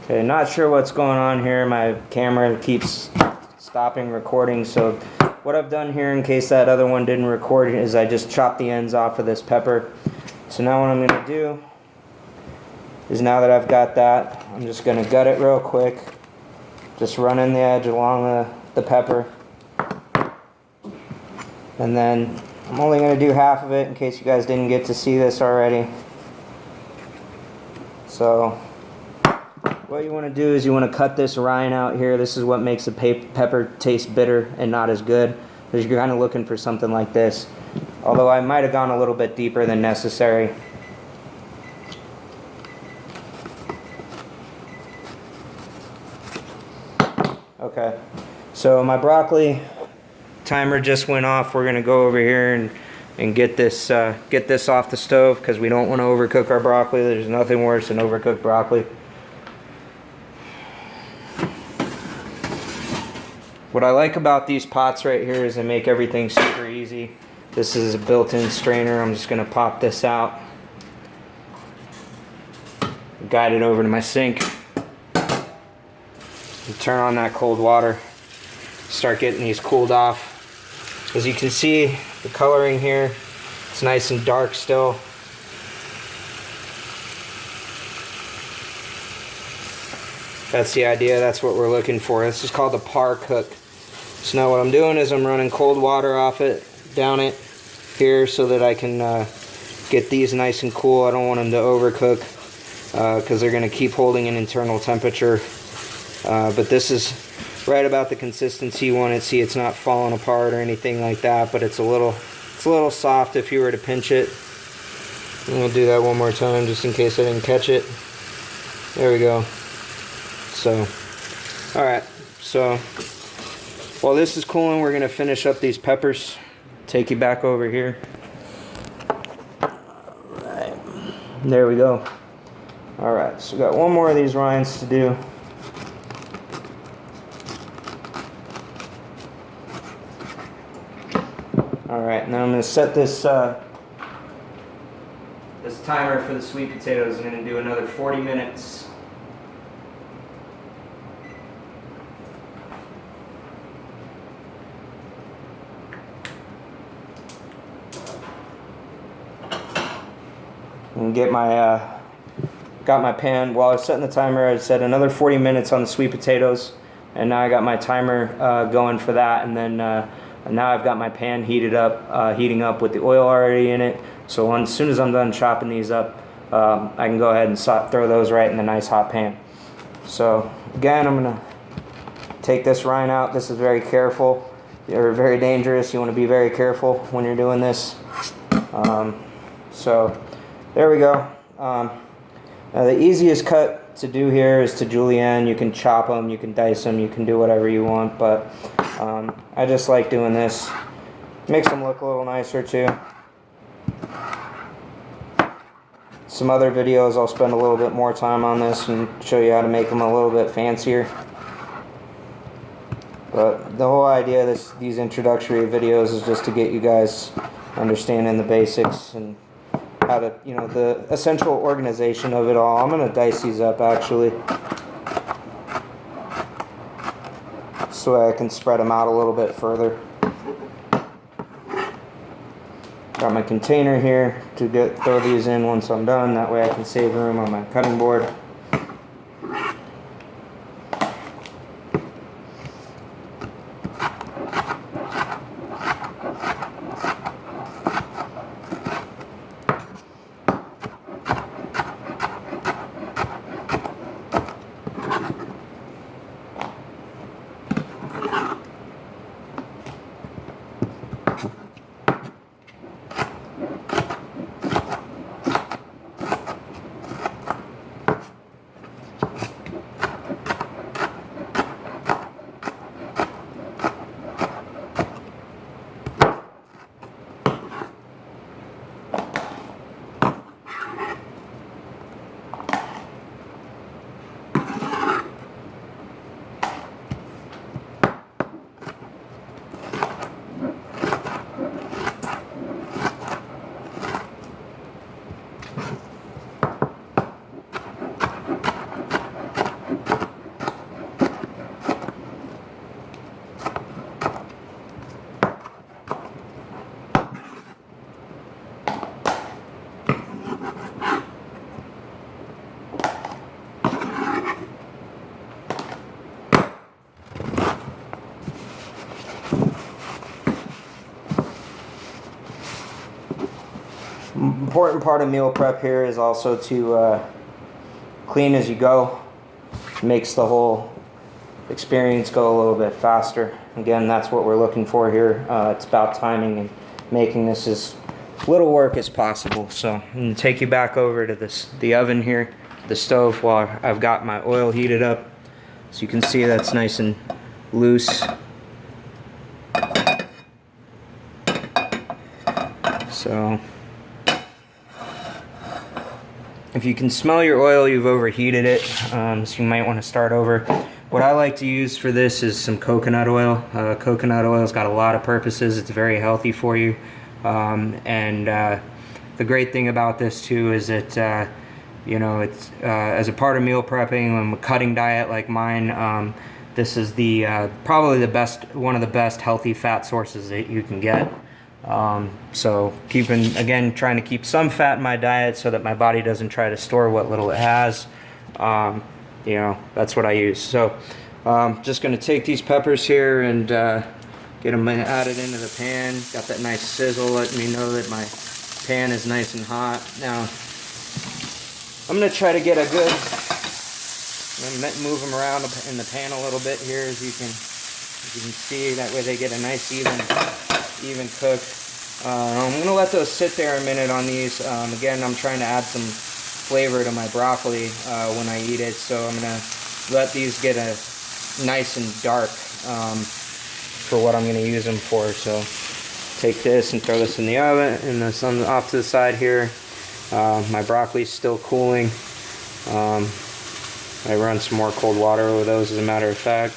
Okay, not sure what's going on here. My camera keeps stopping recording, so what I've done here, in case that other one didn't record, is I just chopped the ends off of this pepper. So now what I'm going to do is, now that I've got that, I'm just going to gut it real quick. Just running the edge along the pepper. And then I'm only going to do half of it in case you guys didn't get to see this already. So what you want to do is you want to cut this rind out here. This is what makes the pepper taste bitter and not as good. Because you're kind of looking for something like this. Although I might have gone a little bit deeper than necessary. Okay, so my broccoli timer just went off. We're gonna go over here and get this off the stove because we don't want to overcook our broccoli. There's nothing worse than overcooked broccoli. What I like about these pots right here is they make everything super easy. This is a built-in strainer. I'm just gonna pop this out, guide it over to my sink, and turn on that cold water. Start getting these cooled off. As you can see, the coloring here, it's nice and dark still. That's the idea, that's what we're looking for. This is called a par cook. So now what I'm doing is I'm running cold water off it, down it here, so that I can get these nice and cool. I don't want them to overcook because they're going to keep holding an internal temperature. But this is right about the consistency you want it. See, it's not falling apart or anything like that, but it's a little soft if you were to pinch it. And we'll do that one more time just in case I didn't catch it. There we go. So, alright, so while this is cooling, we're going to finish up these peppers. Take you back over here. Alright, there we go. Alright, so we got one more of these rinds to do. Alright, now I'm going to set this this timer for the sweet potatoes. I'm going to do another 40 minutes. And get my got my pan. While I was setting the timer, I set another 40 minutes on the sweet potatoes, and now I got my timer going for that. And then now I've got my pan heating up with the oil already in it. So as soon as I'm done chopping these up, I can go ahead and throw those right in the nice hot pan. So again, I'm gonna take this rind out. This is very careful, or very dangerous. You want to be very careful when you're doing this. So there we go. Now the easiest cut to do here is to julienne. You can chop them, you can dice them, you can do whatever you want, but I just like doing this. Makes them look a little nicer too. Some other videos I'll spend a little bit more time on this and show you how to make them a little bit fancier. But the whole idea of these introductory videos is just to get you guys understanding the basics and how to, the essential organization of it all. I'm going to dice these up actually, so I can spread them out a little bit further. Got my container here to throw these in once I'm done. That way I can save room on my cutting board. important part of meal prep here is also to clean as you go. Makes the whole experience go a little bit faster. Again, that's what we're looking for here. It's about timing and making this as little work as possible. So I'm going to take you back over to the oven here, the stove, while I've got my oil heated up. So you can see that's nice and loose. So if you can smell your oil, you've overheated it, so you might want to start over. What I like to use for this is some coconut oil. Coconut oil's got a lot of purposes. It's very healthy for you. The great thing about this too is that you know, it's as a part of meal prepping and a cutting diet like mine, this is the probably one of the best healthy fat sources that you can get. So trying to keep some fat in my diet so that my body doesn't try to store what little it has. You know, that's what I use. So just going to take these peppers here and get them added into the pan. Got that nice sizzle letting me know that my pan is nice and hot. Now I'm going to try to get a good, move them around in the pan a little bit here, as you can see. That way they get a nice even cook. I'm going to let those sit there a minute on these. Again, I'm trying to add some flavor to my broccoli when I eat it, so I'm going to let these get a nice and dark for what I'm going to use them for. So take this and throw this in the oven, and this off to the side here. My broccoli's still cooling. I run some more cold water over those, as a matter of fact.